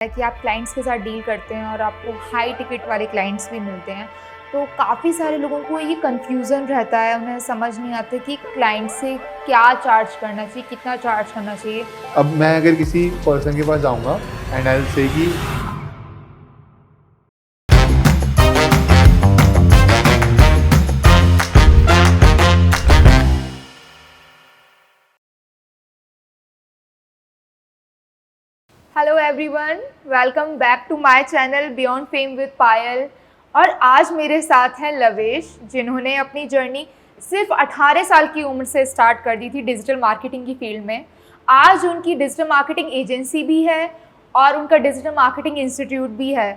कि आप क्लाइंट्स के साथ डील करते हैं और आपको हाई टिकट वाले क्लाइंट्स भी मिलते हैं, तो काफ़ी सारे लोगों को ये कन्फ्यूज़न रहता है, उन्हें समझ नहीं आता कि क्लाइंट से क्या चार्ज करना चाहिए, कितना चार्ज करना चाहिए। अब मैं अगर किसी पर्सन के पास जाऊँगा एंड आई विल से कि hello everyone, welcome back to my channel beyond fame with Payal. और आज मेरे साथ हैं लवेश, जिन्होंने अपनी जर्नी सिर्फ 18 साल की उम्र से स्टार्ट कर दी थी डिजिटल मार्केटिंग की फील्ड में। आज उनकी डिजिटल मार्केटिंग एजेंसी भी है और उनका डिजिटल मार्केटिंग इंस्टीट्यूट भी है।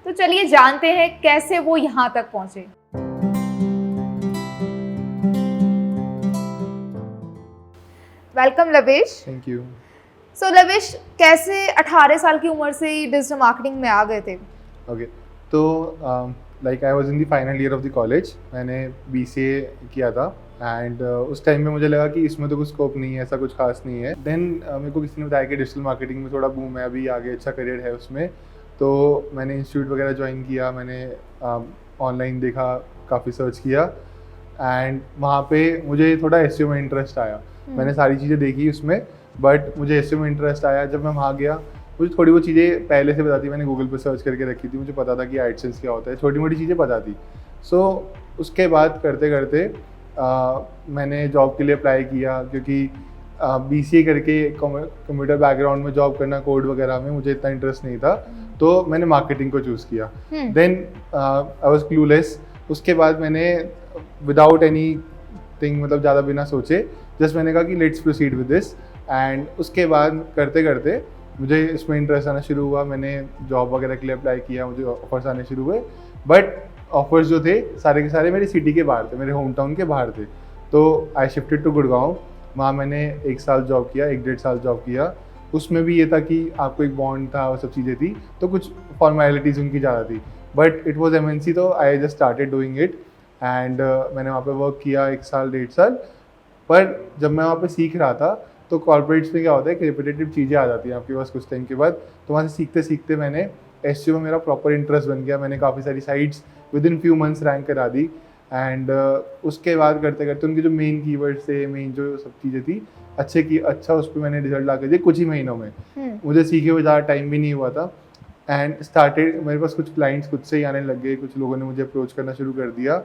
तो चलिए जानते हैं कैसे वो यहाँ तक पहुँचे। Welcome Lavesh. Thank you. So Lavesh, कैसे 18 साल की उम्र से ही डिजिटल मार्केटिंग में आ गए थे? ओके, तो like I was in the final year of the college. मैंने बीसीए किया था एंड उस टाइम में मुझे लगा कि इसमें तो कुछ स्कोप नहीं है, ऐसा कुछ खास नहीं है। देन मेरे को किसी ने बताया कि डिजिटल मार्केटिंग में थोड़ा बूम है, अभी आगे अच्छा करियर है उसमें। तो मैंने इंस्टीट्यूट वगैरह ज्वाइन किया, मैंने ऑनलाइन देखा, काफ़ी सर्च किया एंड वहाँ पे मुझे थोड़ा एसईओ में इंटरेस्ट आया। मैंने सारी चीज़ें देखी उसमें, बट मुझे एसईओ में इंटरेस्ट आया। जब मैं वहाँ गया, मुझे थोड़ी बहुत चीज़ें पहले से पता थी, मैंने गूगल पे सर्च करके रखी थी, मुझे पता था कि एडसेंस क्या होता है, छोटी मोटी चीज़ें पता थी। सो उसके बाद करते करते मैंने जॉब के लिए अप्लाई किया, क्योंकि बीसीए करके कंप्यूटर बैकग्राउंड में जॉब करना, कोड वगैरह में मुझे इतना इंटरेस्ट नहीं था, तो मैंने मार्केटिंग को चूज़ किया। Then I was clueless. उसके बाद मैंने विदाउट एनी थिंग, मतलब ज़्यादा बिना सोचे, जस्ट मैंने कहा कि let's proceed with this. And उसके बाद करते करते मुझे इसमें इंटरेस्ट आना शुरू हुआ। मैंने जॉब वगैरह के लिए अप्लाई किया, मुझे ऑफर्स आने शुरू हुए, बट ऑफर्स जो थे सारे के सारे मेरी सिटी के बाहर थे, मेरे होम टाउन के बाहर थे। तो आई शिफ्टेड टू गुड़गांव। वहाँ मैंने 1 साल जॉब किया, 1 डेढ़ साल जॉब किया। उसमें भी ये था कि आपको एक बॉन्ड था और सब चीज़ें थी, तो कुछ फॉर्मेलिटीज़ उनकी ज़्यादा थी, बट इट वॉज एमएनसी, तो I just started doing it. And मैंने वहाँ पे वर्क किया 1 साल 1.5 साल। पर जब मैं वहाँ पे सीख रहा था, तो कॉर्पोरेट्स में क्या होता है कि रिपीटेटिव चीज़ें आ जाती हैं आपके पास कुछ टाइम के बाद। तो वहाँ से सीखते सीखते मैंने एसईओ में मेरा प्रॉपर इंटरेस्ट बन गया। मैंने काफ़ी सारी sites with in few months rank करा दी। एंड उसके बाद करते करते उनके जो मेन कीवर्ड्स थे, मेन जो सब चीज़ें थी, अच्छा उस पर मैंने रिजल्ट ला कर दिया कुछ ही महीनों में। मुझे सीखे हुए ज़्यादा टाइम भी नहीं हुआ था। एंड स्टार्टेड, मेरे पास कुछ क्लाइंट्स खुद से ही आने लग गए, कुछ लोगों ने मुझे अप्रोच करना शुरू कर दिया।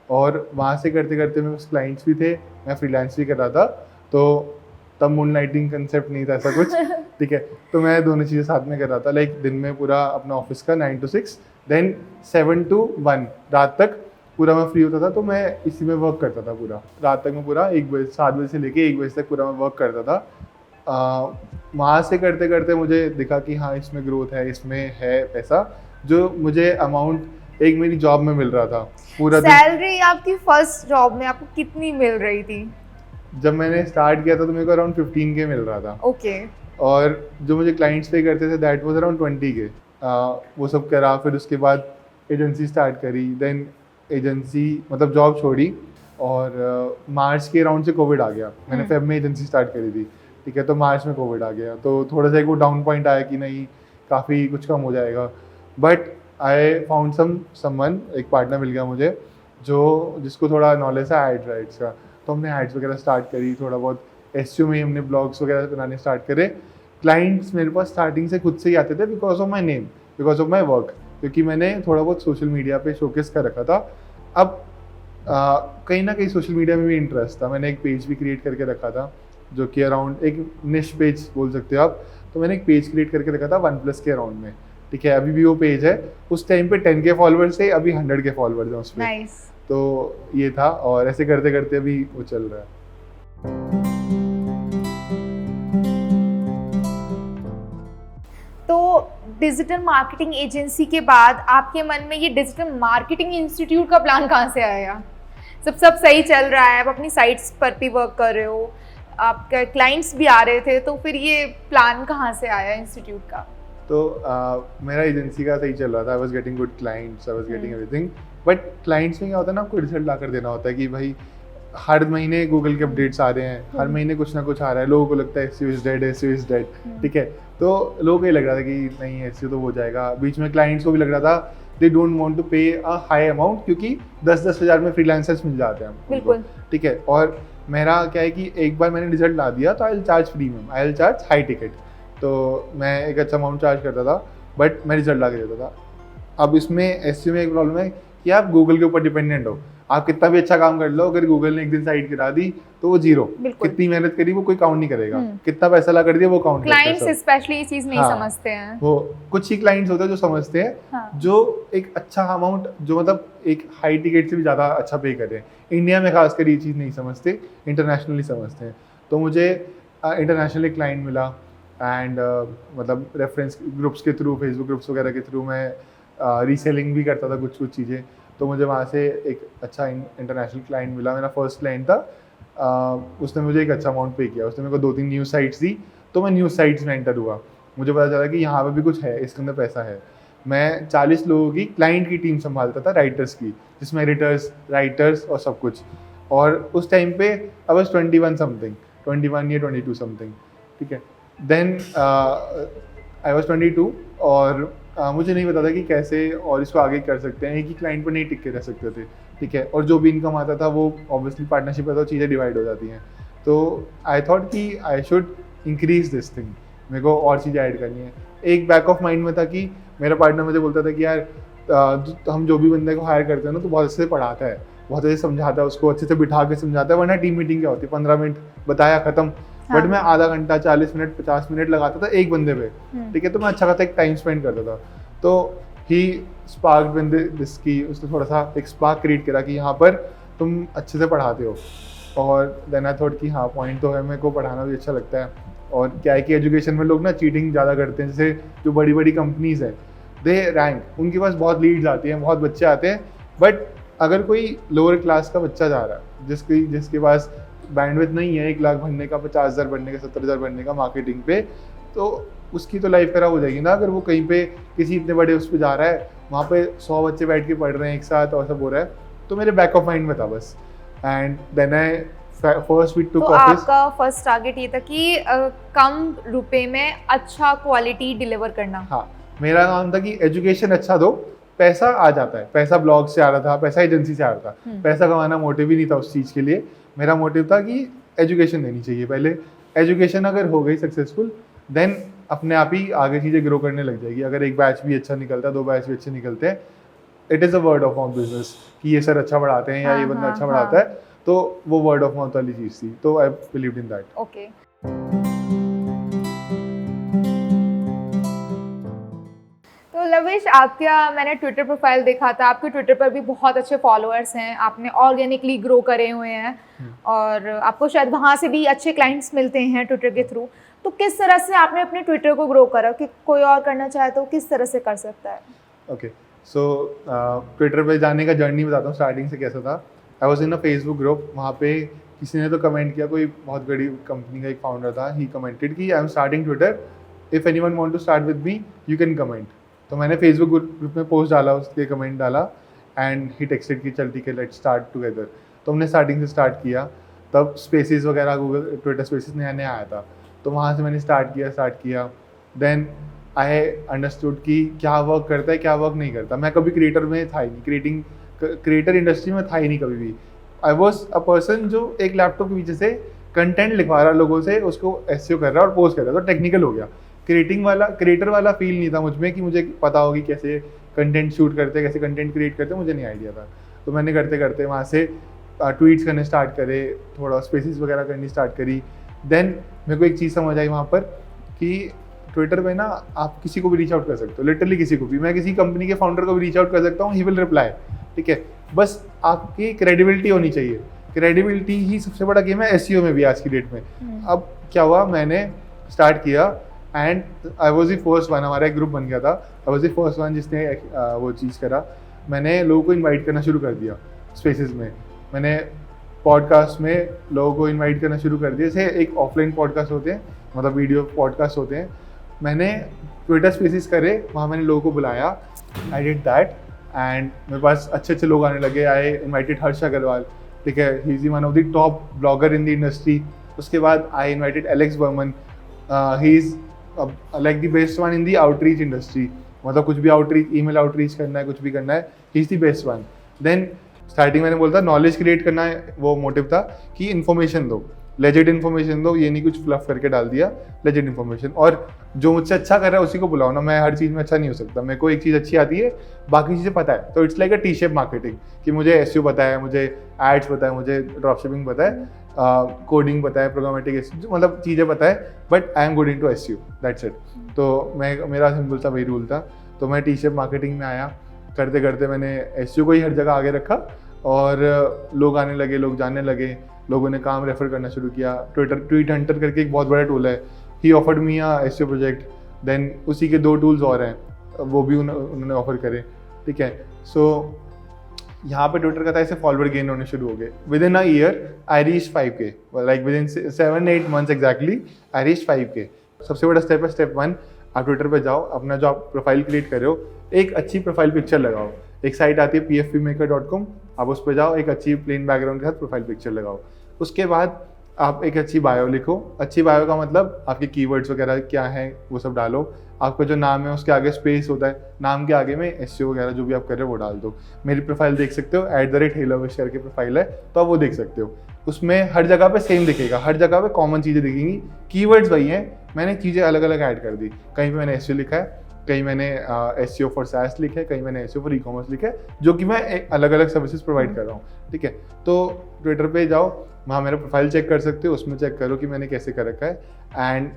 और वहाँ से करते करते मेरे पास क्लाइंट्स भी थे, मैं फ्रीलांस भी कर रहा था। तो तब मूनलाइटिंग कंसेप्ट नहीं था ऐसा कुछ, ठीक है। तो मैं दोनों चीज़ें साथ में कर रहा था, लाइक दिन में पूरा अपना ऑफिस का 9 to 6, देन 7 to 1 रात तक पूरा मैं फ्री होता था। तो मैं इसी में वर्क करता था पूरा रात तक। मैं पूरा 7 बजे से लेके 1 बजे तक पूरा मैं वर्क करता था। वहाँ से करते करते मुझे दिखा कि हाँ, इसमें ग्रोथ है, इसमें है पैसा, जो मुझे अमाउंट एक मेरी जॉब में मिल रहा था पूरा। सैलरी आपकी फर्स्ट जॉब में आपको कितनी मिल रही थी? जब मैंने स्टार्ट किया था तो मेरे को अराउंड 15K मिल रहा था। ओके। और जो मुझे क्लाइंट्स पे करते थे दैट वाज अराउंड 20K। वो सब करा, फिर उसके बाद एजेंसी स्टार्ट करी। देन एजेंसी, मतलब जॉब छोड़ी, और मार्च के अराउंड से कोविड आ गया। मैंने फेब में एजेंसी स्टार्ट करी थी, ठीक है। तो मार्च में कोविड आ गया, तो थोड़ा सा एक वो डाउन पॉइंट आया कि नहीं, काफ़ी कुछ कम हो जाएगा। बट आई फाउंड समवन, एक पार्टनर मिल गया मुझे जिसको थोड़ा नॉलेज है एड राइट्स का। तो हमने एड्स वगैरह स्टार्ट करी, थोड़ा बहुत एसईओ में हमने ब्लॉग्स वगैरह बनाने स्टार्ट करे। क्लाइंट्स मेरे पास स्टार्टिंग से खुद से ही आते थे, because of my name, because of my work, क्योंकि मैंने थोड़ा बहुत सोशल मीडिया पे शोकेस कर रखा था। अब कहीं ना कहीं सोशल मीडिया में भी इंटरेस्ट था। मैंने एक पेज भी क्रिएट करके रखा था, जो कि अराउंड एक निश पेज बोल सकते हो आप। तो मैंने एक पेज क्रिएट करके रखा था 1+ के अराउंड में, ठीक है। अभी भी वो पेज है। उस टाइम पे 10K फॉलोअर्स थे, अभी 100K फॉलोअर्स हैं उस पर। नाइस। तो ये था, और ऐसे करते करते अभी वो चल रहा है। तो डिजिटल मार्केटिंग एजेंसी के बाद आपके मन में ये डिजिटल मार्केटिंग इंस्टीट्यूट का प्लान कहाँ से आया? सब सही चल रहा है, आप अपनी साइट्स पर भी वर्क कर रहे हो, आपके क्लाइंट्स भी आ रहे थे, तो फिर ये प्लान कहाँ से आया इंस्टीट्यूट का? तो मेरा एजेंसी का सही चल रहा था। I was getting good clients, I was getting everything. But clients में क्या होता है ना, आपको रिजल्ट ला कर देना होता है कि भाई हर महीने गूगल के अपडेट्स आ रहे हैं, हर महीने कुछ ना कुछ आ रहा है, लोगों को लगता है SEO is dead, SEO is dead, ठीक है। तो लोगों को ये लग रहा था कि नहीं SEO तो हो जाएगा। बीच में क्लाइंट्स को भी लग रहा था दे डोंट वांट टू पे अ हाई अमाउंट, क्योंकि 10-10 हज़ार में फ्रीलांसर्स मिल जाते हैं बिल्कुल, ठीक है। और मेरा क्या है कि एक बार मैंने रिजल्ट ला दिया तो I will charge premium, I will charge high ticket. तो मैं एक अच्छा अमाउंट चार्ज करता था, बट मैं रिजल्ट ला के देता था। अब इसमें SEO में एक प्रॉब्लम है कि आप गूगल के ऊपर डिपेंडेंट हो। आप कितना भी अच्छा काम कर लो, अगर गूगल ने एक दिन साइट गिरा दी तो वो जीरो। कितनी मेहनत करी वो कोई काउंट नहीं करेगा, कितना पैसा ला कर दिया वो काउंट करता है। क्लाइंट्स स्पेशली ये चीज नहीं समझते हैं। वो कुछ ही क्लाइंट्स होते हैं जो समझते हैं, जो एक अच्छा अमाउंट, जो मतलब एक हाई टिकट से भी ज़्यादा अच्छा पे करें। इंडिया में खासकर ये चीज़ नहीं समझते, इंटरनेशनली समझते हैं। तो मुझे इंटरनेशनली क्लाइंट मिला एंड मतलब रेफरेंस ग्रुप्स के थ्रू, फेसबुक ग्रुप्स वगैरह के थ्रू मैं रीसेलिंग भी करता था कुछ चीज़ें। तो मुझे वहाँ से एक अच्छा इंटरनेशनल क्लाइंट मिला। मेरा फर्स्ट क्लाइंट था, उसने मुझे एक अच्छा अमाउंट पे किया। उसने मेरे को 2-3 न्यूज़ साइट्स दी, तो मैं न्यूज़ साइट्स में एंटर हुआ। मुझे पता चला कि यहाँ पे भी कुछ है, इसके अंदर पैसा है। मैं 40 लोगों की क्लाइंट की टीम संभालता था, राइटर्स की, जिसमें एडिटर्स, राइटर्स और सब कुछ। और उस टाइम पे आई वाज 21 समथिंग, 21 या 22 समथिंग, ठीक है। देन आई वाज 22 और मुझे नहीं पता था कि कैसे और इसको आगे कर सकते हैं। एक ही क्लाइंट पर नहीं टिक के रह सकते थे, ठीक है। और जो भी इनकम आता था वो ऑब्वियसली पार्टनरशिप है तो चीज़ें डिवाइड हो जाती हैं। तो आई थॉट कि I should increase this thing, मेरे को और चीज़ें ऐड करनी है। एक बैक ऑफ माइंड में था कि मेरा पार्टनर मुझे बोलता था कि यार हम जो भी बंदे को हायर करते हैं ना तो बहुत अच्छे से पढ़ाता है, बहुत अच्छे से समझाता है, उसको अच्छे से बिठा के समझाता है। वरना टीम मीटिंग क्या होती है, 15 मिनट बताया खत्म। बट मैं आधा घंटा, 40 मिनट, 50 मिनट लगाता था एक बंदे पे, ठीक है। तो मैं अच्छा खासा एक टाइम स्पेंड करता था। तो ही स्पार्क बंदे जिसकी, उसने थोड़ा सा एक स्पार्क क्रिएट करा कि यहाँ पर तुम अच्छे से पढ़ाते हो। और देन आई थॉट कि हाँ पॉइंट तो है, मेरे को पढ़ाना भी अच्छा लगता है। और क्या है कि एजुकेशन में लोग ना चीटिंग ज़्यादा करते हैं। जैसे जो बड़ी बड़ी कंपनीज है, दे रैंक, उनके पास बहुत लीड्स आती हैं, बहुत बच्चे आते हैं, बट अगर कोई लोअर क्लास का बच्चा जा रहा है जिसके पास बैंडविड्थ नहीं है 1 लाख भरने का, 50,000 भरने का, 70,000 भरने का मार्केटिंग पे, तो उसकी तो लाइफ खराब हो जाएगी ना। अगर वो कहीं पे किसी इतने बड़े उस पर जा रहा है, वहाँ पे 100 बच्चे बैठ के पढ़ रहे हैं एक साथ और सब हो रहा है। तो मेरे बैक ऑफ माइंड में था बस। And then I first week to office. आपका फर्स्ट टारगेट ये था कि कम रुपए में अच्छा क्वालिटी डिलीवर करना। हाँ, मेरा काम था कि एजुकेशन अच्छा दो, पैसा आ जाता है। पैसा ब्लॉग से आ रहा था, पैसा एजेंसी से आ रहा था। पैसा कमाना मोटिव ही नहीं था उस चीज़ के लिए। मेरा मोटिव था कि एजुकेशन देनी चाहिए पहले। एजुकेशन अगर हो गई सक्सेसफुल, देन अपने आप ही आगे चीज़ें ग्रो करने लग जाएगी। अगर एक बैच भी अच्छा निकलता है, 2 बैच भी अच्छे निकलते हैं, it is a word of mouth business कि ये सर अच्छा पढ़ाते हैं या ये बंदा अच्छा पढ़ाता है, तो वो वर्ड ऑफ माउथ वाली चीज़ थी। तो आई बिलीव्ड इन दैट। ओके। तो लविश, आपका मैंने ट्विटर प्रोफाइल देखा था, आपके ट्विटर पर भी बहुत अच्छे फॉलोअर्स हैं, आपने ऑर्गेनिकली ग्रो करे हुए हैं और आपको शायद वहाँ से भी अच्छे क्लाइंट्स मिलते हैं ट्विटर के थ्रू। तो किस तरह से आपने अपने ट्विटर को ग्रो करा कि कोई और करना चाहे तो किस तरह से कर सकता है? ओके, सो ट्विटर पे जाने का जर्नी बताता हूँ स्टार्टिंग से कैसा था। I was in a Facebook group, वहाँ पे किसी ने तो कमेंट किया, कोई बहुत बड़ी कंपनी का एक फाउंडर था, ही कमेंटेड कि I am starting Twitter, if anyone want to start with me you can comment. तो मैंने फेसबुक ग्रुप में पोस्ट डाला, उसके कमेंट डाला एंड ही टेक्स्टेड कि चल ठीक है लेट्स स्टार्ट टुगेदर। तो हमने स्टार्टिंग से स्टार्ट किया। तब स्पेसिस वगैरह गूगल ट्विटर स्पेसिस नया नया आया था, तो वहाँ से मैंने स्टार्ट किया। देन आई अंडरस्टूड कि क्या वर्क करता है, क्या वर्क नहीं करता। मैं कभी क्रिएटर में था ही नहीं, क्रिएटर इंडस्ट्री में था ही नहीं कभी भी। आई वॉज अ पर्सन जो एक लैपटॉप के पीछे से कंटेंट लिखवा रहा लोगों से, उसको एसईओ कर रहा और पोस्ट कर रहा, तो टेक्निकल हो गया। क्रिएटर वाला फील नहीं था मुझ में कि मुझे पता होगी कैसे कंटेंट शूट करते, कैसे कंटेंट क्रिएट करते, मुझे नहीं आइडिया था। तो मैंने करते करते वहाँ से ट्वीट्स करने स्टार्ट करे, थोड़ा स्पेसिस वगैरह करनी स्टार्ट करी। देन मेरे को एक चीज़ समझ आई वहाँ पर कि ट्विटर पे ना आप किसी को भी रीच आउट कर सकते हो, लिटरली किसी को भी। मैं किसी कंपनी के फाउंडर को भी रीच आउट कर सकता हूँ, ही विल रिप्लाई, ठीक है। बस आपकी क्रेडिबिलिटी होनी चाहिए। क्रेडिबिलिटी ही सबसे बड़ा गेम है एसईओ में भी आज की डेट में। अब क्या हुआ, मैंने स्टार्ट किया and I was the first one, हमारा एक ग्रुप बन गया था, I was the first one जिसने वो चीज़ करा। मैंने लोगों को इन्वाइट करना शुरू कर दिया स्पेसेस में। मैंने पॉडकास्ट में लोगों को इन्वाइट करना शुरू कर दिया। जैसे एक ऑफलाइन पॉडकास्ट होते हैं, मतलब वीडियो पॉडकास्ट होते हैं, मैंने ट्विटर स्पेसिस करे, वहाँ मैंने लोगों को बुलाया। आई डिड दैट एंड मेरे पास अच्छे अच्छे लोग आने लगे। आई इन्वाइटेड हर्ष अग्रवाल, ठीक है, he is one of the top blogger in the industry. उसके बाद I invited Alex Burman, he is like the best one in the outreach industry, मतलब कुछ भी आउटरीच, ईमेल आउटरीच करना है, कुछ भी करना है, he is the best one. Then starting मैंने बोलता नॉलेज क्रिएट करना है, वो मोटिव था कि इन्फॉर्मेशन दो, लेजिट इन्फॉर्मेशन दो, ये नहीं कुछ फ्लफ करके डाल दिया, लेजिट इन्फॉर्मेशन। और जो मुझसे अच्छा कर रहा है उसी को बुलाओ ना, मैं हर चीज़ में अच्छा नहीं हो सकता, मेरे को एक चीज़ अच्छी आती है, बाकी चीज़ें पता है। तो it's like a T shape marketing कि मुझे एसईओ पता है, मुझे एड्स पता है, मुझे ड्रॉप शिपिंग पता है, कोडिंग पता है, प्रोग्रामेटिक मतलब चीज़ें पता है, but I am good in to SEO, that's it. तो मेरा सिंपल सा वही रूल था। तो मैं टी शेप मार्केटिंग में आया, करते करते मैंने एसईओ को ही हर जगह आगे रखा और लोग आने लगे, लोग जानने लगे, लोगों ने काम रेफर करना शुरू किया। ट्वीट हंटर करके एक बहुत बड़ा टूल है, he offered me a SEO project, then उसी के 2 टूल्स और हैं, वो भी उन्होंने ऑफर करे, ठीक है। सो यहाँ पे ट्विटर का था ऐसे फॉलोअर गेन होने शुरू हो गए। With in a year I reach 5K, like with in 7-8 months exactly I reach 5K। सबसे बड़ा स्टेप है स्टेप 1, आप ट्विटर पे जाओ, अपना जो आप प्रोफाइल क्रिएट कर रहे हो, एक अच्छी प्रोफाइल पिक्चर लगाओ। एक साइट आती है pfpmaker.com, आप उस पर जाओ, एक अच्छी प्लेन बैकग्राउंड के साथ प्रोफाइल पिक्चर लगाओ। उसके बाद आप एक अच्छी बायो लिखो। अच्छी बायो का मतलब आपके कीवर्ड्स वगैरह क्या हैं वो सब डालो। आपका जो नाम है उसके आगे स्पेस होता है, नाम के आगे में एसईओ वगैरह जो भी आप कर रहे हो वो डाल दो। मेरी प्रोफाइल देख सकते हो, @hellowish करके प्रोफाइल है, तो आप वो देख सकते हो। उसमें हर जगह पे सेम दिखेगा, हर जगह पे कॉमन चीज़ें दिखेंगी, कीवर्ड्स वही हैं, मैंने चीज़ें अलग अलग ऐड कर दी। कहीं पे मैंने एसईओ लिखा है, कहीं मैंने एसईओ फॉर SaaS लिखा है, कहीं मैंने एसईओ फॉर ई-कॉमर्स लिखा है, जो कि मैं अलग अलग सर्विसेज प्रोवाइड कर रहा हूँ, ठीक है। तो ट्विटर पे जाओ, वहाँ मेरा प्रोफाइल चेक कर सकते हो, उसमें चेक करो कि मैंने कैसे कर रखा है। एंड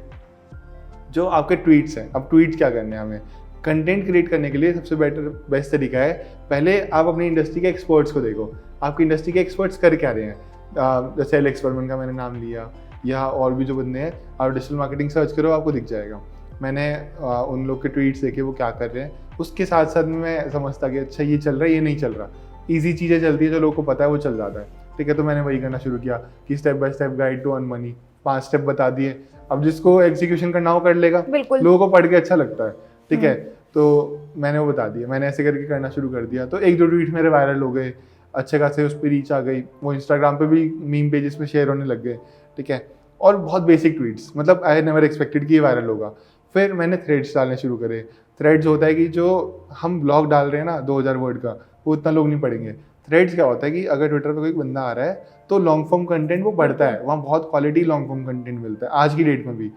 जो आपके ट्वीट्स हैं, अब ट्वीट क्या करने हैं हमें, कंटेंट क्रिएट करने के लिए सबसे बेस्ट तरीका है, पहले आप अपनी इंडस्ट्री के एक्सपर्ट्स को देखो, आपकी इंडस्ट्री के एक्सपर्ट्स कर क्या रहे हैं। जैसे एलेक्स बर्मन का मैंने नाम लिया, या और भी जो बंदे हैं, आप डिजिटल मार्केटिंग सर्च करो, आपको दिख जाएगा। मैंने उन लोग के ट्वीट्स देखे वो क्या कर रहे हैं, उसके साथ साथ मैं समझता कि अच्छा ये चल रहा है, ये नहीं चल रहा, ईजी चीज़ें चलती है, जो लोगों को पता है वो चल जाता है, ठीक है। तो मैंने वही करना शुरू किया कि step by step guide to earn money, 5 step बता दिए। अब जिसको एग्जीक्यूशन करना हो कर लेगा, लोगों को पढ़ के अच्छा लगता है, ठीक है। तो मैंने वो बता दिया, मैंने ऐसे करके करना शुरू कर दिया। तो 1-2 ट्वीट मेरे वायरल हो गए, अच्छे खासे उस पर रीच आ गई, वो इंस्टाग्राम पे भी मीम पेजेस पे शेयर होने लग गए, ठीक है। और बहुत बेसिक ट्वीट्स, मतलब आई नेवर एक्सपेक्टेड कि ये वायरल होगा। फिर मैंने थ्रेड्स डालने शुरू करे। थ्रेड्स होता है कि जो हम ब्लॉग डाल रहे हैं ना 2000 वर्ड का, वो उतना लोग नहीं पढ़ेंगे। थ्रेड्स क्या होता है कि अगर ट्विटर पर कोई बंदा आ रहा है तो लॉन्ग फॉर्म कंटेंट वो बढ़ता है, वहाँ बहुत क्वालिटी लॉन्ग फॉर्म कंटेंट मिलता है। आज की डेट में भी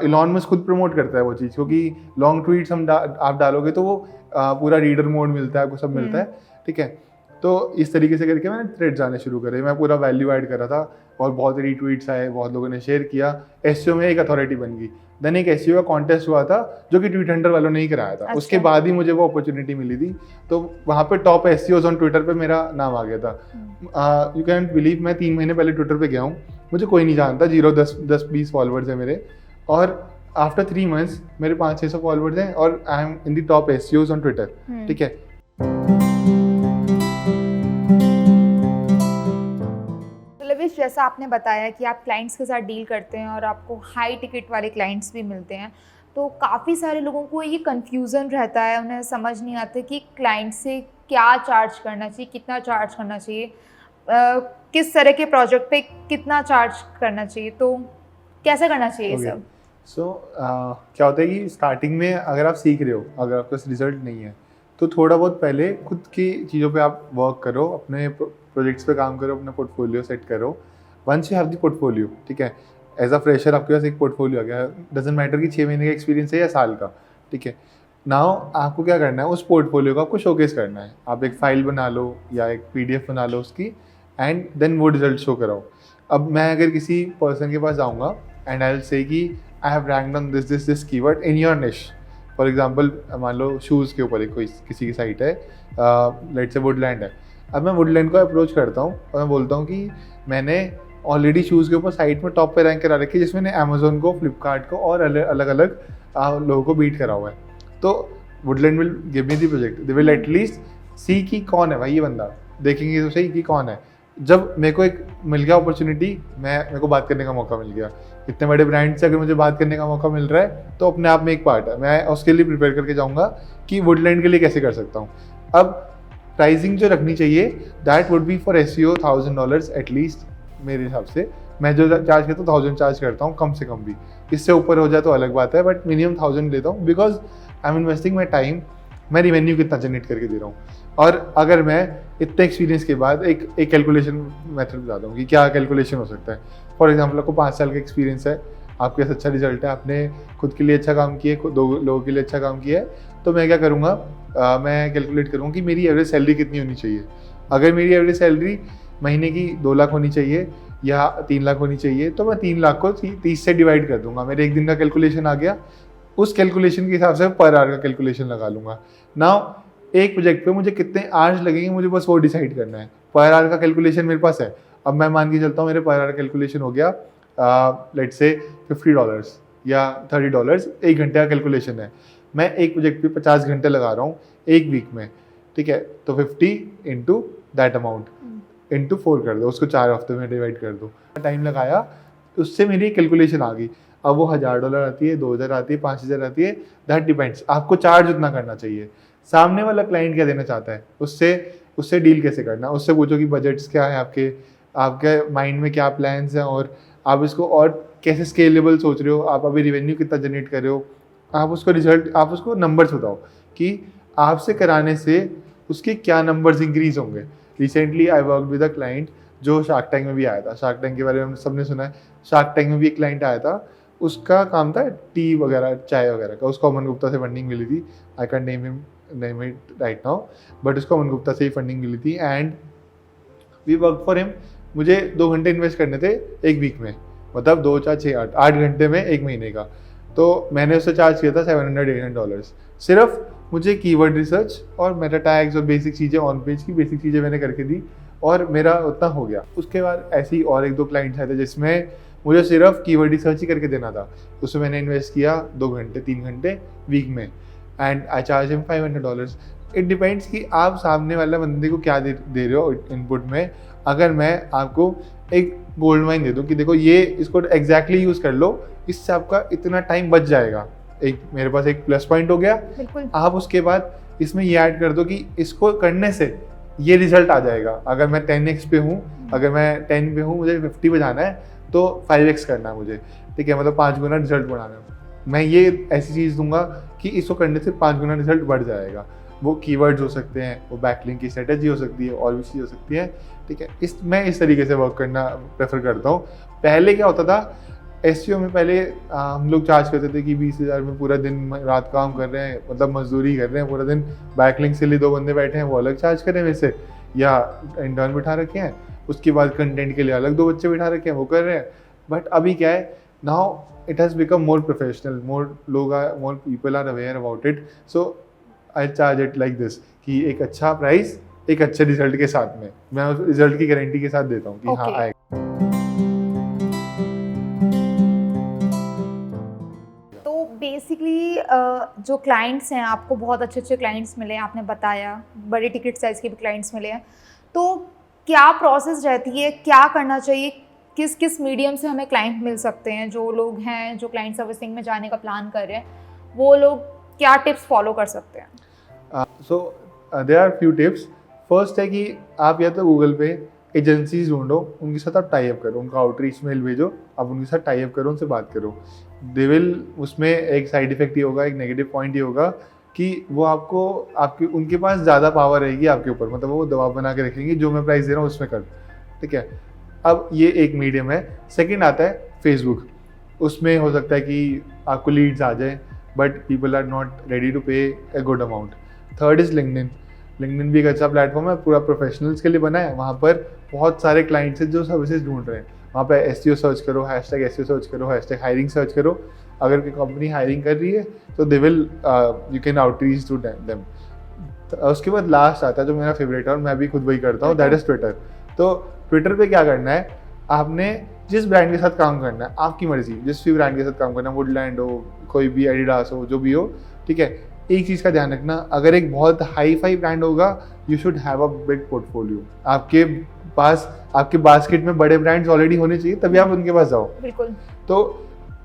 इलॉन मस्क खुद प्रमोट करता है वो चीज़, क्योंकि लॉन्ग ट्वीट्स आप डालोगे तो वो पूरा रीडर मोड मिलता है, आपको सब मिलता है, ठीक है। तो इस तरीके से करके मैंने थ्रेड्स आने शुरू करे, मैं पूरा वैल्यू ऐड कर रहा था और बहुत रीट्वीट्स आए, बहुत लोगों ने शेयर किया, एसईओ में एक अथॉरिटी बन गई। देन एक एसईओ का कॉन्टेस्ट हुआ था जो कि ट्वीट हंटर वालों ने ही कराया था। उसके बाद ही मुझे वो अपॉर्चुनिटी मिली थी, तो वहाँ पे टॉप एसईओज ऑन ट्विटर पे मेरा नाम आ गया था। यू कैन बिलीव, मैं 3 महीने पहले ट्विटर पे गया हूँ, मुझे कोई नहीं जानता, 10-20 फॉलोअर्स है मेरे, और आफ्टर 3 मंथ्स मेरे 500-600 फॉलोअर्स हैं और I am in the top SEOs on Twitter, ठीक है। जैसा आपने बताया कि आप क्लाइंट्स के साथ डील करते हैं और आपको हाई टिकट वाले क्लाइंट्स भी मिलते हैं, तो काफ़ी सारे लोगों को ये कन्फ्यूज़न रहता है, उन्हें समझ नहीं आता कि क्लाइंट से क्या चार्ज करना चाहिए, कितना चार्ज करना चाहिए, किस तरह के प्रोजेक्ट पे कितना चार्ज करना चाहिए, तो कैसे करना चाहिए सब। क्या होता है कि स्टार्टिंग में अगर आप सीख रहे हो, अगर आपके पास रिजल्ट नहीं है, तो थोड़ा बहुत पहले खुद की चीज़ों पे आप वर्क करो, अपने प्रोजेक्ट्स पे काम करो, अपना पोर्टफोलियो सेट करो। Once you have the portfolio, ठीक है, एज अ फ्रेशर आपके पास एक पोर्टफोलियो आ गया, डजेंट मैटर कि 6 महीने का एक्सपीरियंस है या साल का, ठीक है। नाउ आपको क्या करना है, उस पोर्टफोलियो को आपको शोकेस करना है। आप एक फाइल बना लो या एक PDF बना लो उसकी, एंड देन वो रिजल्ट शो कराओ। अब मैं अगर किसी पर्सन के पास जाऊँगा एंड आई विल से कि I have ranked on this keyword in your निश। फॉर एग्जाम्पल मान लो शूज़ के ऊपर एक कोई किसी की साइट है, लेट्स से वुडलैंड है। अब मैं वुडलैंड को अप्रोच करता हूँ और मैं बोलता हूँ कि मैंने ऑलरेडी शूज़ के ऊपर साइट में टॉप पे रैंक करा रखी है, जिसमें ने अमेजोन को, फ्लिपकार्ट को और अलग अलग लोगों को बीट करा हुआ है। तो Woodland will give me the project, they will at least see कि कौन है भाई ये बंदा, देखेंगे तो सही कि कौन है। जब मेरे को एक मिल गया अपॉर्चुनिटी, मेरे को बात करने का मौका मिल गया, इतने बड़े ब्रांड से अगर मुझे बात करने का मौका मिल रहा है तो अपने आप में एक पार्ट है, मैं उसके लिए प्रिपेयर करके जाऊँगा कि वुडलैंड के लिए कैसे कर सकता हूँ। अब प्राइसिंग जो रखनी चाहिए that would be for SEO $1000 at least. मेरे हिसाब से मैं जो चार्ज करता हूँ 1000 चार्ज करता हूँ कम से कम भी, इससे ऊपर हो जाए तो अलग बात है, बट मिनिमम 1000 लेता हूँ because I am investing my time. मैं रिवेन्यू कितना जनरेट करके दे रहा हूँ, और अगर मैं इतने एक्सपीरियंस के बाद एक कैलकुलेशन मेथड बताता हूँ कि क्या कैलकुलेशन हो सकता है। फॉर एग्जाम्पल आपको 5 साल का एक्सपीरियंस है, आपके पास अच्छा रिजल्ट है, आपने खुद के लिए अच्छा काम किया है, 2 लोगों के लिए अच्छा काम किया है, तो मैं क्या करूँगा, मैं कैलकुलेट करूँगा कि मेरी एवरेज सैलरी कितनी होनी चाहिए। अगर मेरी एवरेज सैलरी महीने की 2 लाख होनी चाहिए या 3 लाख होनी चाहिए, तो मैं 3 लाख को 30 से डिवाइड कर दूंगा। मेरे एक दिन का कैलकुलेशन आ गया, उस कैलकुलेशन के हिसाब से पर आवर का कैलकुलेशन लगा लूँगा। नाउ एक प्रोजेक्ट पे मुझे कितने आवर्स लगेंगे, मुझे बस वो डिसाइड करना है। पर आवर का कैलकुलेशन मेरे पास है। अब मैं मान के चलता हूँ मेरे पर आवर कैलकुलेशन हो गया लेट्स से $50 या $30, 1 घंटे का कैलकुलेशन है। मैं एक प्रोजेक्ट पे 50 घंटे लगा रहा हूँ एक वीक में, ठीक है, तो 50 इंटू दैट अमाउंट इंटू 4 कर दो, उसको 4 हफ्ते में डिवाइड कर दो। टाइम लगाया, उससे मेरी कैलकुलेशन आ गई। अब वो $1000 आती है, 2000 आती है, 5000 आती है, दैट डिपेंड्स। आपको चार्ज उतना करना चाहिए। सामने वाला क्लाइंट क्या देना चाहता है, उससे डील कैसे करना, उससे पूछो कि बजट्स क्या है आपके माइंड में, क्या प्लान्स हैं, और आप इसको और कैसे स्केलेबल सोच रहे हो, आप अभी रिवेन्यू कितना जनरेट कर रहे हो, आप उसको नंबर्स बताओ कि आपसे कराने से उसके क्या नंबर्स इंक्रीज होंगे। Recently I work with a client जो शार्क टैंक में भी आया था। शार्क टैंक के बारे में हमने सबने सुना है। शार्क टैंक में भी एक क्लाइंट आया था, उसका काम था टी वगैरह, चाय वगैरह का। उसको अमन गुप्ता से फंडिंग मिली थी। I can name it right now, but उसको अमन गुप्ता से ही फंडिंग मिली थी and we work for him. मुझे 2 घंटे इन्वेस्ट करने थे एक वीक में, मतलब 2, 4, 6, 8 घंटे में एक महीने का। तो मैंने उससे चार्ज किया था $700-800। सिर्फ मुझे कीवर्ड रिसर्च और मेटा टैग्स और बेसिक चीज़ें, ऑन पेज की बेसिक चीज़ें मैंने करके दी और मेरा उतना हो गया। उसके बाद ऐसे ही और 1-2 क्लाइंट्स आए थे जिसमें मुझे सिर्फ कीवर्ड रिसर्च ही करके देना था। उसमें मैंने इन्वेस्ट किया 2 घंटे 3 घंटे वीक में and I charge him $500। It depends कि आप सामने वाले बंदे को क्या दे रहे हो इनपुट में। अगर मैं आपको एक गोल्ड माइन दे दूं कि देखो ये इसको एग्जैक्टली यूज़ कर लो, इससे आपका इतना टाइम बच जाएगा, एक मेरे पास एक प्लस पॉइंट हो गया। आप उसके बाद इसमें ये ऐड कर दो कि इसको करने से ये रिजल्ट आ जाएगा। अगर मैं 10x पे हूँ, अगर मैं 10 पे हूँ, मुझे 50 पे जाना है तो 5x करना है मुझे, ठीक है, मतलब 5 गुना रिजल्ट बढ़ाना है। मैं ये ऐसी चीज़ दूंगा कि इसको करने से 5 गुना रिजल्ट बढ़ जाएगा। वो कीवर्ड्स हो सकते हैं, वो बैकलिंक की स्ट्रेटेजी हो सकती है, और भी चीज़ हो सकती है, ठीक है। मैं इस तरीके से वर्क करना प्रेफर करता हूँ। पहले क्या होता था, SEO में पहले हम लोग चार्ज करते थे कि 20,000 में पूरा दिन रात काम कर रहे हैं, मतलब मजदूरी कर रहे हैं पूरा दिन, बैकलिंक से लिए 2 बंदे बैठे हैं वो अलग चार्ज कर रहे हैं वैसे, या इंटर्न बिठा रखे हैं, उसके बाद कंटेंट के लिए अलग 2 बच्चे बिठा रखे हैं वो कर रहे हैं। बट अभी क्या है, now it has become more professional, more people are aware about it, so I charge it like this कि एक अच्छा प्राइस एक अच्छे रिजल्ट के साथ में, मैं उस रिजल्ट की गारंटी के साथ देता हूँ कि हाँ आएगा। बेसिकली जो क्लाइंट्स हैं, आपको बहुत अच्छे अच्छे क्लाइंट्स मिले, आपने बताया बड़े टिकट साइज़ के भी क्लाइंट्स मिले हैं, तो क्या प्रोसेस रहती है, क्या करना चाहिए, किस किस मीडियम से हमें क्लाइंट मिल सकते हैं? जो लोग हैं जो क्लाइंट सर्विसिंग में जाने का प्लान कर रहे हैं, वो लोग क्या टिप्स फॉलो कर सकते हैं? So there are few tips. First है कि आप या तो गूगल पे एजेंसीज ढूंढो, उनके साथ आप टाई अप करो, उनका आउटरीच मेल भेजो, आप उनके साथ टाई अप करो, उनसे बात करो। दे विल, उसमें एक साइड इफेक्ट ये होगा, एक नेगेटिव पॉइंट ये होगा कि वो आपके उनके पास ज़्यादा पावर रहेगी आपके ऊपर, मतलब वो दबाव बना के रखेंगे जो मैं प्राइस दे रहा हूँ उसमें कर, ठीक है। अब ये एक मीडियम है। सेकेंड आता है फेसबुक। उसमें हो सकता है कि आपको लीड्स आ जाए but people are not ready to pay a good amount. Third is LinkedIn. LinkedIn भी एक अच्छा प्लेटफॉर्म है, पूरा प्रोफेशनल्स के लिए बना है। वहाँ पर बहुत सारे क्लाइंट्स हैं जो सर्विसेज ढूंढ रहे हैं। वहाँ पे SEO सर्च करो, #SEO सर्च करो, #हायरिंग सर्च करो। अगर कोई कंपनी हायरिंग कर रही है तो they will you can outreach to them. उसके बाद लास्ट आता है जो मेरा फेवरेट है और मैं भी खुद वही करता हूँ, दैट इज़ ट्विटर। तो ट्विटर पे क्या करना है, आपने जिस ब्रांड के साथ काम करना है, आपकी मर्जी, जिस भी ब्रांड के साथ काम करना है, वुडलैंड हो, कोई भी एडिडास हो, जो भी हो, ठीक है। एक चीज़ का ध्यान रखना, अगर एक बहुत हाई फाई ब्रांड होगा, you should have a big portfolio. आपके बास्केट में बड़े ब्रांड्स ऑलरेडी होने चाहिए, तभी आप उनके पास जाओ। बिल्कुल। तो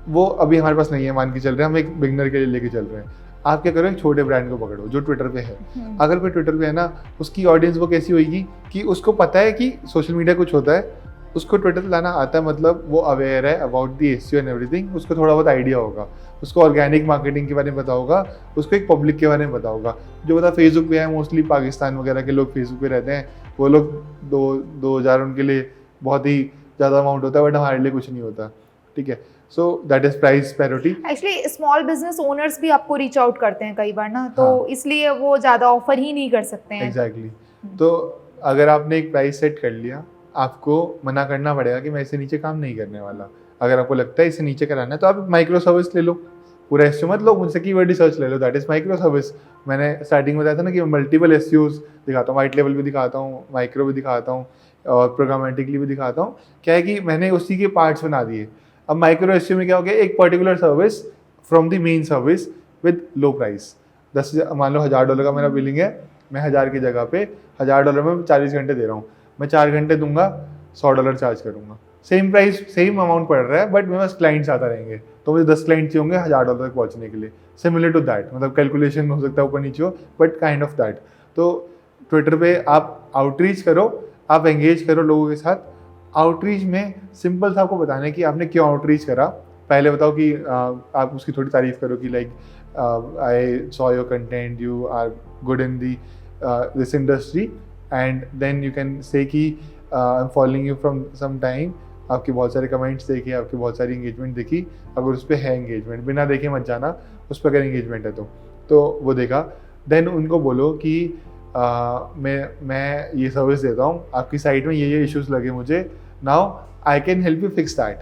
वो अभी हमारे पास नहीं है, मान के चल रहे हैं, हम एक बिगनर के लिए लेके चल रहे हैं। आप क्या करो, एक छोटे ब्रांड को पकड़ो जो ट्विटर पे है। अगर कोई ट्विटर पे है ना, उसकी ऑडियंस वो कैसी होगी कि उसको पता है कि सोशल मीडिया कुछ होता है, उसको ट्विटर लाना आता है, मतलब वो अवेयर है about the SEO and everything, उसको थोड़ा बहुत आइडिया होगा, उसको ऑर्गेनिक मार्केटिंग के बारे में पता होगा, उसको एक पब्लिक के बारे में पता होगा। जो पता फेसबुक पे है, मोस्टली पाकिस्तान वगैरह के लोग फेसबुक पे रहते हैं, वो लोग 2,000 उनके लिए बहुत ही ज़्यादा अमाउंट होता है, बट हमारे लिए कुछ नहीं होता, ठीक है। So that is price parity. Actually small business owners भी आपको रीच आउट करते हैं कई बार ना, तो हाँ। इसलिए वो ज़्यादा ऑफर ही नहीं कर सकते हैं। एग्जैक्टली। तो अगर आपने एक प्राइस सेट कर लिया, आपको मना करना पड़ेगा कि मैं इससे नीचे काम नहीं करने वाला। अगर आपको लगता है इससे नीचे कराना है तो आप माइक्रो सर्विस ले लो, पूरा एसईओ मत लो, मुझसे कीवर्ड रिसर्च ले लो, दैट इज माइक्रो सर्विस। मैंने स्टार्टिंग में बताया था ना कि मैं मल्टीपल एसईओज दिखाता हूँ, वाइट लेवल भी दिखाता हूँ, माइक्रो भी दिखाता हूँ और प्रोग्रामेटिकली भी दिखाता हूँ। क्या है कि मैंने उसी के पार्ट्स बना दिए। अब माइक्रो एसईओ में क्या हो गया, एक particular service from the main service with low price. 10,000 मान लो $1,000 का मेरा बिलिंग है, मैं 1,000 की जगह पे $1,000 में 40 घंटे दे रहा हूँ, मैं 4 घंटे दूंगा, $100 चार्ज करूंगा। सेम प्राइस सेम अमाउंट पड़ रहा है, बट मेरे पास क्लाइंट्स आता रहेंगे, तो मुझे 10 क्लाइंट चाहिए होंगे $1,000 तक पहुंचने के लिए। सिमिलर टू दैट, मतलब कैलकुलेशन हो सकता है ऊपर नीचे हो, बट काइंड ऑफ दैट। तो ट्विटर पे आप आउटरीच करो, आप एंगेज करो लोगों के साथ। आउटरीच में सिंपल सा आपको बताना है कि आपने क्यों आउटरीच करा। पहले बताओ कि आप उसकी थोड़ी तारीफ करो कि like I saw your content, you are good in the this industry, and then you can say कि I am following you from some time. आपके बहुत सारे कमेंट्स देखे, आपकी बहुत सारी इंगेजमेंट देखी, अगर उस पर है इंगेजमेंट, बिना देखे मत जाना, उस पर अगर इंगेजमेंट है तो वो देखा। देन उनको बोलो कि मैं ये सर्विस देता हूँ, आपकी साइट में ये इश्यूज लगे मुझे, now I can help you fix that.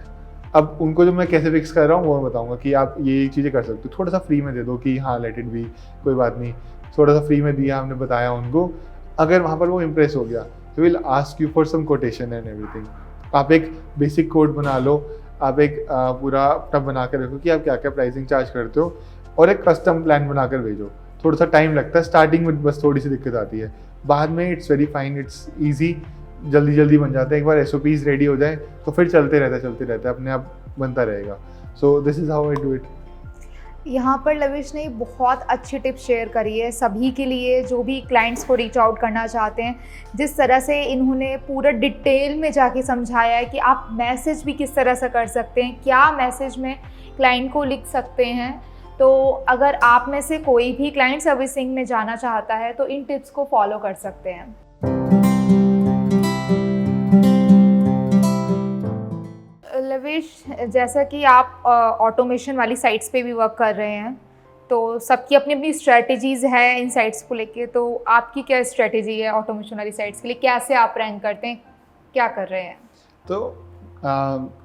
अब उनको जो मैं कैसे फिक्स कर रहा हूँ वो बताऊँगा कि आप ये चीज़ें कर सकते हो। थोड़ा सा फ्री में दे दो कि हाँ लेट इट बी, कोई बात नहीं, थोड़ा सा फ्री में दिया, हमने बताया उनको। अगर वहाँ पर वो इम्प्रेस हो गया तो will ask you for some quotation and everything. आप एक बेसिक कोड बना लो, आप एक पूरा टब बना कर रखो कि आप क्या क्या प्राइसिंग चार्ज करते हो, और एक कस्टम प्लान बनाकर भेजो। थोड़ा सा टाइम लगता है स्टार्टिंग में, बस थोड़ी सी दिक्कत आती है, बाद में it's very fine, it's easy, जल्दी जल्दी बन जाता है। एक बार एसओपीज रेडी हो जाए तो फिर चलते रहता है, अपने आप बनता रहेगा। So this is how I do it. यहाँ पर लविश ने बहुत अच्छी टिप्स शेयर करी है सभी के लिए जो भी क्लाइंट्स को रीच आउट करना चाहते हैं। जिस तरह से इन्होंने पूरा डिटेल में जाके समझाया है कि आप मैसेज भी किस तरह से कर सकते हैं, क्या मैसेज में क्लाइंट को लिख सकते हैं। तो अगर आप में से कोई भी क्लाइंट सर्विसिंग में जाना चाहता है तो इन टिप्स को फॉलो कर सकते हैं। लविश, जैसा कि आप ऑटोमेशन वाली साइट्स पे भी वर्क कर रहे हैं, तो सबकी अपनी अपनी स्ट्रेटजीज़ है इन साइट्स को लेके, तो आपकी क्या स्ट्रेटजी है ऑटोमेशन वाली साइट्स के लिए? कैसे आप रैंक करते हैं, क्या कर रहे हैं? तो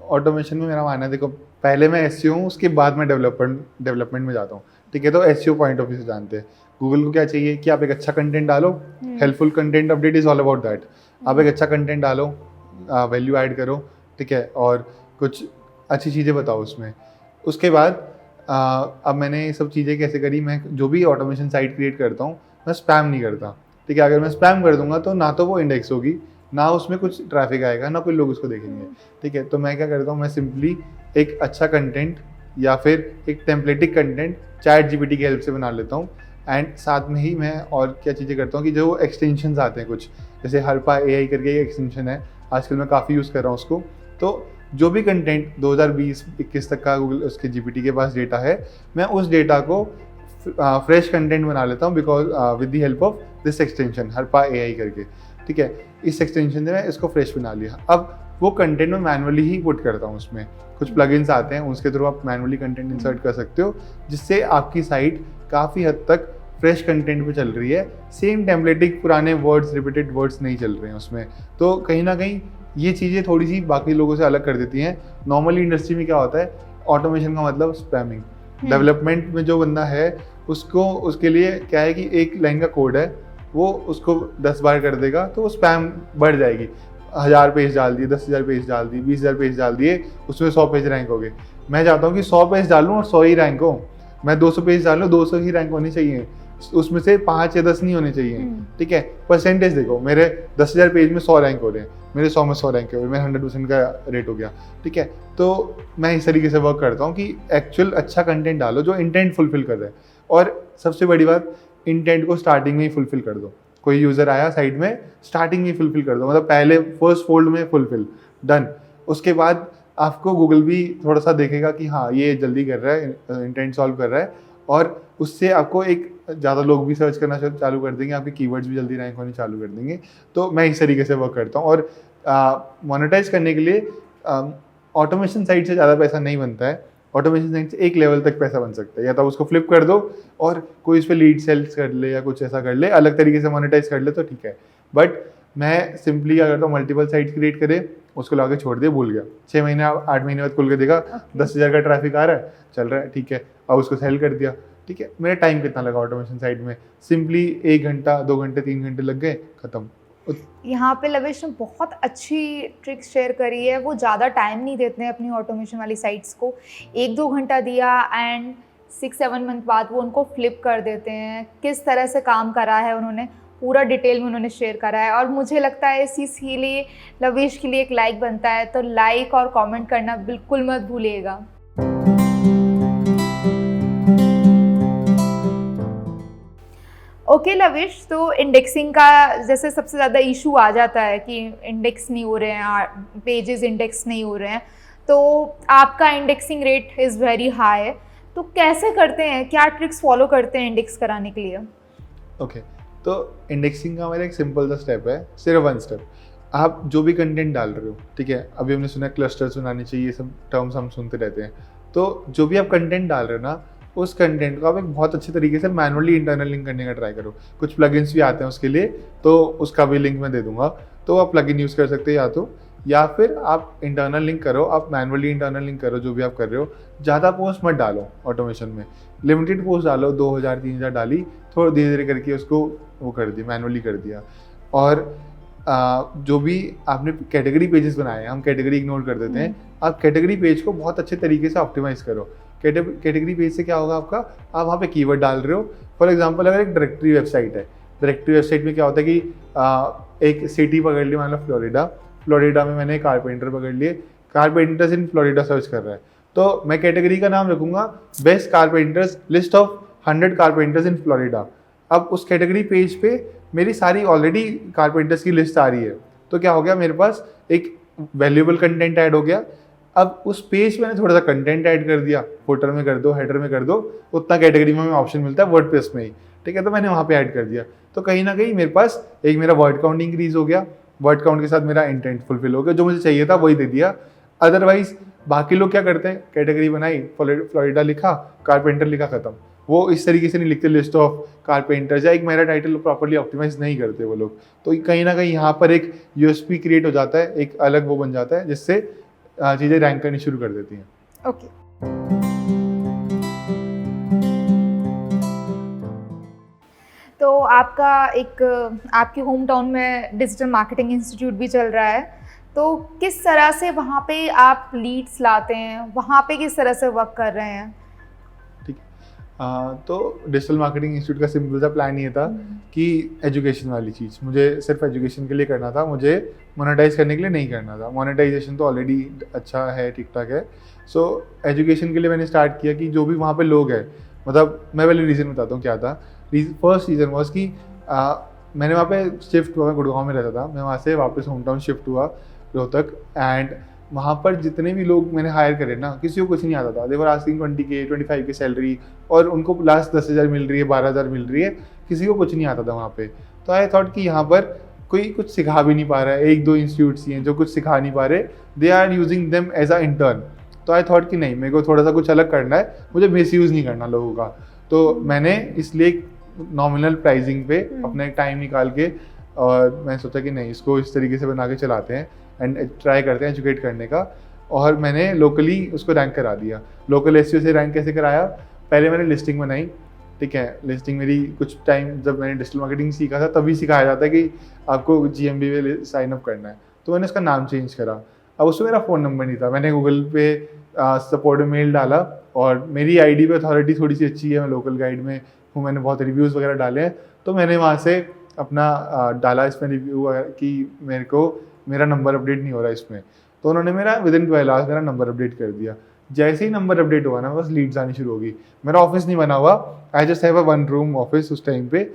ऑटोमेशन में मेरा मानना है, देखो पहले मैं एसईओ हूँ, उसके बाद मैं डेवलपमेंट में जाता हूँ, ठीक है। तो एसईओ पॉइंट ऑफ व्यू से जानते हैं गूगल को क्या चाहिए कि आप एक अच्छा कंटेंट डालो, helpful content, update is all about that. आप एक अच्छा कंटेंट डालो, वैल्यू ऐड करो, ठीक है, और कुछ अच्छी चीज़ें बताओ उसमें। उसके बाद अब मैंने ये सब चीज़ें कैसे करी, मैं जो भी ऑटोमेशन साइट क्रिएट करता हूँ मैं स्पैम नहीं करता, ठीक है। अगर मैं स्पैम कर दूंगा तो ना तो वो इंडेक्स होगी, ना उसमें कुछ ट्रैफिक आएगा, ना कोई लोग उसको देखेंगे, ठीक है। तो मैं क्या करता हूँ, मैं सिंपली एक अच्छा कंटेंट या फिर एक टेम्पलेटिक कंटेंट चैट जीपीटी की हेल्प से बना लेता हूँ। एंड साथ में ही मैं और क्या चीज़ें करता हूँ कि जो एक्सटेंशंस आते हैं कुछ, जैसे हरपा एआई करके एक एक्सटेंशन है, आजकल मैं काफ़ी यूज़ कर रहा हूँ उसको। तो जो भी कंटेंट 2020-21 तक का गूगल उसके जीपीटी के पास डेटा है, मैं उस डेटा को फ्रेश कंटेंट बना लेता हूँ, because with the help of this extension Harpa AI करके, ठीक है। इस एक्सटेंशन से मैं इसको फ्रेश बना लिया। अब वो कंटेंट मैं मैनुअली ही पुट करता हूँ, उसमें कुछ प्लगइन्स आते हैं, उसके थ्रू आप मैनुअली कंटेंट इंसर्ट कर सकते हो, जिससे आपकी साइट काफ़ी हद तक फ्रेश कंटेंट पे चल रही है। सेम टेम्पलेटिक पुराने वर्ड्स, रिपीटेड वर्ड्स नहीं चल रहे हैं उसमें। तो कहीं ना कहीं ये चीज़ें थोड़ी सी बाकी लोगों से अलग कर देती हैं। नॉर्मली इंडस्ट्री में क्या होता है, ऑटोमेशन का मतलब स्पैमिंग। डेवलपमेंट में जो बंदा है उसको, उसके लिए क्या है कि एक लाइन का कोड है, वो उसको 10 बार कर देगा तो वो स्पैम बढ़ जाएगी। 1000 पेज डाल दिए, 10,000 पेज डाल दिए, 20,000 पेज डाल दिए, उसमें 100 पेज रैंक हो गए। मैं चाहता हूँ कि 100 पेज डालूँ और 100 ही रैंक हो। मैं 200 पेज डालूँ, 200 ही रैंक होनी चाहिए, उसमें से 5 या 10 नहीं होने चाहिए, ठीक है। परसेंटेज देखो, मेरे 10,000 पेज में 100 रैंक हो रहे हैं, मेरे 100 में 100 रैंक हो रहे हैं, मेरा 100% का रेट हो गया, ठीक है। तो मैं इस तरीके से वर्क करता हूँ कि एक्चुअल अच्छा कंटेंट डालो जो इंटेंट फुलफिल कर रहा है। और सबसे बड़ी बात, इंटेंट को स्टार्टिंग में ही फुलफिल कर दो। कोई यूज़र आया साइट में, स्टार्टिंग में ही फुलफिल कर दो, मतलब पहले फर्स्ट फोल्ड में फुलफिल, डन। उसके बाद आपको गूगल भी थोड़ा सा देखेगा कि हाँ ये जल्दी कर रहा है, इंटेंट सॉल्व कर रहा है, और उससे आपको एक ज़्यादा लोग भी सर्च करना चालू कर देंगे, आपके कीवर्ड्स भी जल्दी रैंक होने चालू कर देंगे। तो मैं इस तरीके से वर्क करता हूँ। और मोनेटाइज करने के लिए ऑटोमेशन साइट से ज़्यादा पैसा नहीं बनता है। ऑटोमेशन साइट से एक लेवल तक पैसा बन सकता है, या तो आप उसको फ्लिप कर दो और कोई इस पर लीड सेल्स कर ले या कुछ ऐसा कर ले, अलग तरीके से मोनेटाइज कर ले तो ठीक है। बट मैं सिंपली क्या करता हूँ, मल्टीपल साइट्स क्रिएट करे, उसको ला के छोड़ दिया, भूल गया, 6 महीने 8 महीने बाद खुल के देखा 10,000 का ट्रैफिक आ रहा है, चल रहा है, ठीक है, अब उसको सेल कर दिया, ठीक है। मेरा टाइम कितना लगा ऑटोमेशन साइट में, सिंपली 1 घंटा 2 घंटे 3 घंटे लग गए, खत्म। यहाँ पे लवेश ने बहुत अच्छी ट्रिक्स शेयर करी है। वो ज़्यादा टाइम नहीं देते हैं अपनी ऑटोमेशन वाली साइट्स को, 1-2 घंटा दिया एंड 6-7 मंथ बाद वो उनको फ्लिप कर देते हैं। किस तरह से काम करा है उन्होंने, पूरा डिटेल में उन्होंने शेयर करा है, और मुझे लगता है इस चीज़ के लिए लवेश के लिए एक लाइक बनता है। तो लाइक और कमेंट करना बिल्कुल मत भूलिएगा। ओके लविश, तो इंडेक्सिंग का जैसे सबसे ज़्यादा इशू आ जाता है कि इंडेक्स नहीं हो रहे हैं, पेजेस इंडेक्स नहीं हो रहे हैं, तो आपका indexing rate is very high, तो कैसे करते हैं, क्या ट्रिक्स फॉलो करते हैं इंडेक्स कराने के लिए? ओके, तो इंडेक्सिंग का मेरा एक सिंपल सा स्टेप है, सिर्फ 1 स्टेप। आप जो भी कंटेंट डाल रहे हो, ठीक है, अभी हमने सुना क्लस्टर्स बनाने चाहिए, ये सब टर्म्स हम सुनते रहते हैं। तो जो भी आप कंटेंट डाल रहे हो ना, उस कंटेंट को आप एक बहुत अच्छे तरीके से मैनुअली इंटरनल लिंक करने का ट्राई करो। कुछ प्लगइन्स भी आते हैं उसके लिए, तो उसका भी लिंक मैं दे दूंगा, तो आप प्लगइन यूज़ कर सकते हैं, या फिर आप इंटरनल लिंक करो, आप मैनुअली इंटरनल लिंक करो जो भी आप कर रहे हो। ज़्यादा पोस्ट मत डालो ऑटोमेशन में, लिमिटेड पोस्ट डालो, 2,000-3,000 डाली, थोड़ा धीरे धीरे करके उसको वो कर दिया, मैनुअली कर दिया। और जो भी आपने कैटेगरी पेजेस बनाए हैं, हम कैटेगरी इग्नोर कर देते हैं, आप कैटेगरी पेज को बहुत अच्छे तरीके से ऑप्टिमाइज़ करो। कैटेगरी पेज से क्या होगा आपका, आप वहाँ पे कीवर्ड डाल रहे हो। फॉर एग्जांपल अगर एक डायरेक्टरी वेबसाइट है, डायरेक्टरी वेबसाइट में क्या होता है कि एक सिटी पकड़ ली, मान लो फ्लोरिडा में मैंने कारपेंटर पकड़ लिए, कारपेंटर्स इन फ्लोरिडा सर्च कर रहा है, तो मैं कैटेगरी का नाम रखूंगा best carpenters, list of 100 carpenters in Florida. अब उस कैटेगरी पेज पे मेरी सारी ऑलरेडी कारपेंटर्स की लिस्ट आ रही है, तो क्या हो गया, मेरे पास एक वैल्यूएबल कंटेंट ऐड हो गया। अब उस पेज मैंने थोड़ा सा कंटेंट ऐड कर दिया, फुटर में कर दो, हेडर में कर दो, उतना कैटेगरी में ऑप्शन मिलता है वर्डप्रेस में ही, ठीक है, तो मैंने वहाँ पे ऐड कर दिया। तो कहीं ना कहीं मेरे पास एक मेरा वर्ड काउंट इंक्रीज हो गया, वर्ड काउंट के साथ मेरा इंटेंट फुलफिल हो गया, जो मुझे चाहिए था वही दे दिया। अदरवाइज बाकी लोग क्या करते हैं, कैटेगरी बनाई, फ्लोरिडा लिखा, कारपेंटर लिखा, खत्म। वो इस तरीके से नहीं लिखते लिस्ट ऑफ कारपेंटर्स, या एक मेरा टाइटल प्रॉपर्ली ऑप्टिमाइज नहीं करते वो लोग। तो कहीं ना कहीं यहाँ पर एक यूएसपी क्रिएट हो जाता है, एक अलग वो बन जाता है, जिससे चीज़ें रैंक करनी शुरू कर देती हैं। ओके। तो आपका एक आपके होम टाउन में डिजिटल मार्केटिंग इंस्टीट्यूट भी चल रहा है, तो किस तरह से वहाँ पे आप लीड्स लाते हैं, वहाँ पे किस तरह से वर्क कर रहे हैं? ठीक है, तो डिजिटल मार्केटिंग इंस्टीट्यूट का सिंपल सा प्लान ये था कि एजुकेशन वाली चीज़ मुझे सिर्फ एजुकेशन के लिए करना था, मुझे मोनेटाइज करने के लिए नहीं करना था। मोनेटाइजेशन तो ऑलरेडी अच्छा है, ठीक ठाक है। सो एजुकेशन के लिए मैंने स्टार्ट किया कि जो भी वहाँ पे लोग हैं, मतलब मैं पहले रीज़न बताता हूँ क्या था। फर्स्ट रीज़न वॉज कि मैंने वहाँ पे शिफ्ट हुआ, मैं गुड़गांव में रहता था, मैं वहाँ से वापस होम टाउन शिफ्ट हुआ रोहतक, एंड वहाँ पर जितने भी लोग मैंने हायर करे ना, किसी को कुछ नहीं आता था। दे were asking 20K 25K salary, और उनको लास्ट 10,000 मिल रही है, 12,000 मिल रही है, किसी को कुछ नहीं आता था वहाँ पे। तो आई थॉट कि यहाँ पर कोई कुछ सिखा भी नहीं पा रहा है, 1-2 इंस्टीट्यूट्स ही हैं जो कुछ सिखा नहीं पा रहे, they are using them as a intern. तो आई थॉट कि नहीं, मेरे को थोड़ा सा कुछ अलग करना है, मुझे मिसयूज़ नहीं करना लोगों का। तो मैंने इसलिए नॉमिनल प्राइसिंग पे अपना एक टाइम निकाल के, और मैं सोचा कि नहीं, इसको इस तरीके से बना के चलाते हैं एंड ट्राई करते हैं एजुकेट करने का। और मैंने लोकली उसको रैंक करा दिया। लोकल एसईओ से रैंक कैसे कराया, पहले मैंने लिस्टिंग बनाई, ठीक है, लिस्टिंग मेरी कुछ टाइम जब मैंने डिजिटल मार्केटिंग सीखा था तभी सिखाया जाता है कि आपको GMB में साइन अप करना है। तो मैंने उसका नाम चेंज करा। अब उसमें मेरा फ़ोन नंबर नहीं था, मैंने गूगल पे सपोर्ट में मेल डाला, और मेरी ID पे अथॉरिटी थोड़ी सी अच्छी है, मैं लोकल गाइड में हूँ, मैंने बहुत रिव्यूज़ वगैरह डाले हैं, तो मैंने वहाँ से अपना डाला इसमें रिव्यू कि मेरे को मेरा नंबर अपडेट नहीं हो रहा इसमें। तो उन्होंने मेरा विदिन 12 आवर्स मेरा नंबर अपडेट कर दिया। जैसे ही नंबर अपडेट हुआ ना बस लीड्स आनी शुरू होगी। मेरा ऑफिस नहीं बना हुआ, I just have a 1 room office उस टाइम पे,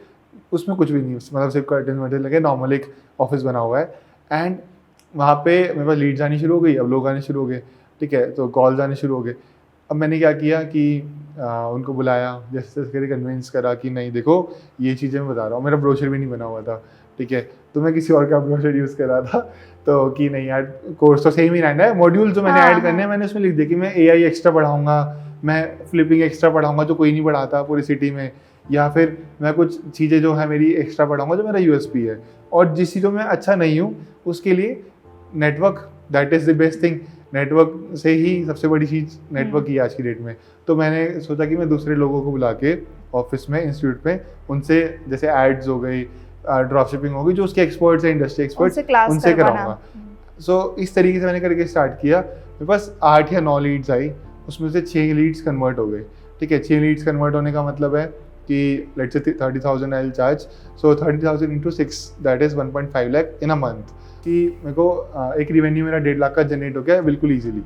उसमें कुछ भी नहीं, मतलब सिर्फ कर्टन वर्टन लगे, नॉर्मल एक ऑफिस बना हुआ है। एंड वहाँ पे मेरे पास लीड्स आनी शुरू हो गई, अब लोग आने शुरू हो गए, ठीक है, तो कॉल्स आने शुरू हो गए। अब मैंने क्या किया कि उनको बुलाया, जैसे तैसे करके कन्विंस करा कि नहीं देखो ये चीज़ें मैं बता रहा हूँ, मेरा ब्रोशर भी नहीं बना हुआ था, ठीक है, तो मैं किसी और का ब्रोशर यूज़ कर रहा था, तो कि नहीं यार कोर्स तो सेम ही रहना है, मॉड्यूल जो मैंने ऐड करने हैं मैंने उसमें लिख दिया कि मैं AI एक्स्ट्रा पढ़ाऊँगा, मैं फ्लिपिंग एक्स्ट्रा पढ़ाऊँगा जो कोई नहीं पढ़ाता पूरी सिटी में, या फिर मैं कुछ चीज़ें जो है मेरी एक्स्ट्रा पढ़ाऊँगा जो मेरा USP है, और जिस चीज़ों में अच्छा नहीं हूँ उसके लिए network, that is the best thing. Network से ही सबसे बड़ी चीज़ नेटवर्क ही है आज की डेट में। तो मैंने सोचा कि मैं दूसरे लोगों को बुला के ऑफिस में, इंस्टीट्यूट पे, उनसे जैसे एड्स हो गई, ड्रॉप शिपिंग हो गई, जो उसके एक्सपर्ट्स हैं, इंडस्ट्री एक्सपर्ट्स, उनसे कराऊंगा। सो इस तरीके से मैंने करके स्टार्ट किया। मेरे पास 8 या 9 लीड्स आई, उसमें से 6 लीड्स कन्वर्ट हो गए, ठीक है। 6 लीड्स कन्वर्ट होने का मतलब है कि let's say 30,000 I will charge, so 30,000 into 6 that is 1.5 lakh in a month, कि मेरे को एक रिवेन्यू मेरा 1.5 लाख का जनरेट हो गया बिल्कुल ईजिली।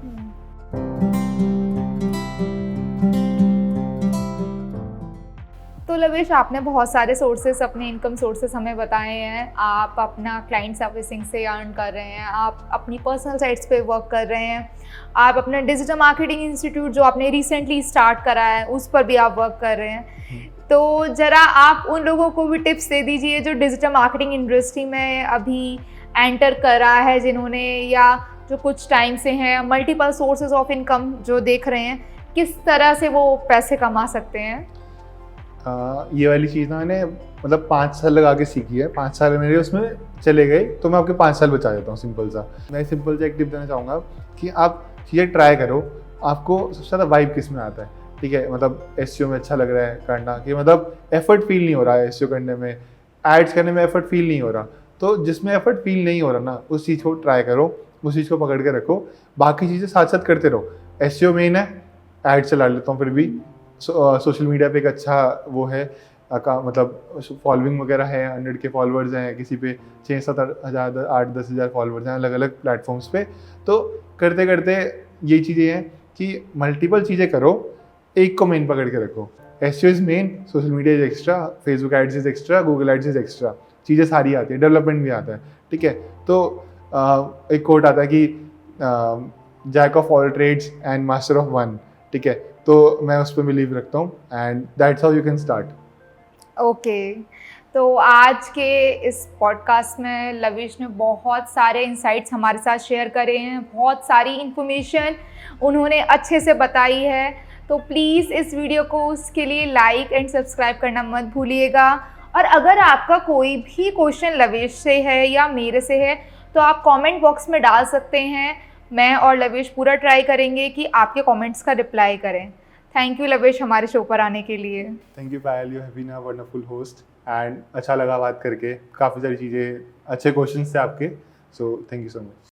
तो लवेश, आपने बहुत सारे सोर्सेस, अपने इनकम सोर्सेस हमें बताए हैं। आप अपना क्लाइंट सर्विसिंग से अर्न कर रहे हैं, आप अपनी पर्सनल साइट्स पे वर्क कर रहे हैं, आप अपना डिजिटल मार्केटिंग इंस्टीट्यूट जो आपने रिसेंटली स्टार्ट करा है उस पर भी आप वर्क कर रहे हैं। तो ज़रा आप उन लोगों को भी टिप्स दे दीजिए जो डिजिटल मार्केटिंग इंडस्ट्री में अभी एंटर करा है, जिन्होंने या जो कुछ टाइम से हैं, मल्टीपल सोर्सेज ऑफ इनकम जो देख रहे हैं, किस तरह से वो पैसे कमा सकते हैं। ये वाली चीज़ ना मैंने मतलब 5 साल लगा के सीखी है, 5 साल मेरे उसमें चले गए, तो मैं आपके 5 साल बचा देता हूँ सिंपल सा। मैं सिंपल सा एक टिप देना चाहूँगा कि आप चीज़ें ट्राई करो, आपको सबसे ज़्यादा वाइब किस में आता है, ठीक है, मतलब SEO में अच्छा लग रहा है करना, कि मतलब एफर्ट फील नहीं हो रहा है SEO करने में, एड्स करने में एफर्ट फील नहीं हो रहा, तो जिसमें एफर्ट फील नहीं हो रहा ना उस चीज़ को ट्राई करो, उस चीज़ को पकड़ के रखो, बाकी चीज़ें साथ साथ करते रहो। SEO मेन है, एड चला लेता हूँ फिर भी, सोशल मीडिया पे एक अच्छा वो है, मतलब फॉलोइंग वगैरह है, 100 के फॉलोअर्स हैं, किसी पे 6-7 हज़ार 8-10 हज़ार फॉलोअर्स हैं अलग अलग प्लेटफॉर्म्स पे। तो करते करते ये चीज़ें हैं कि मल्टीपल चीज़ें करो, एक को मेन पकड़ के रखो। SEO is main, social media is extra, Facebook ads is extra, Google ads is extra, चीज़ें सारी आती है, डेवलपमेंट भी आता है, ठीक है। तो एक कोट आता है कि jack of all trades and master of one, ठीक है, तो मैं उस पर बिलीव रखता हूँ, and that's how you can start. Okay, तो आज के इस पॉडकास्ट में लवेश ने बहुत सारे इंसाइट्स हमारे साथ शेयर करे हैं, बहुत सारी इन्फॉर्मेशन उन्होंने अच्छे से बताई है। तो प्लीज़ इस वीडियो को उसके लिए लाइक एंड सब्सक्राइब करना मत भूलिएगा। और अगर आपका कोई भी क्वेश्चन लवेश से है या मेरे से है तो आप कमेंट बॉक्स में डाल सकते हैं। मैं और लवेश पूरा ट्राई करेंगे कि आपके कमेंट्स का रिप्लाई करें। थैंक यू लवेश हमारे शो पर आने के लिए। Thank you Payal, you have been a wonderful host, and अच्छा लगा बात करके, काफ़ी सारी चीज़ें, अच्छे क्वेश्चंस थे आपके, so thank you so much.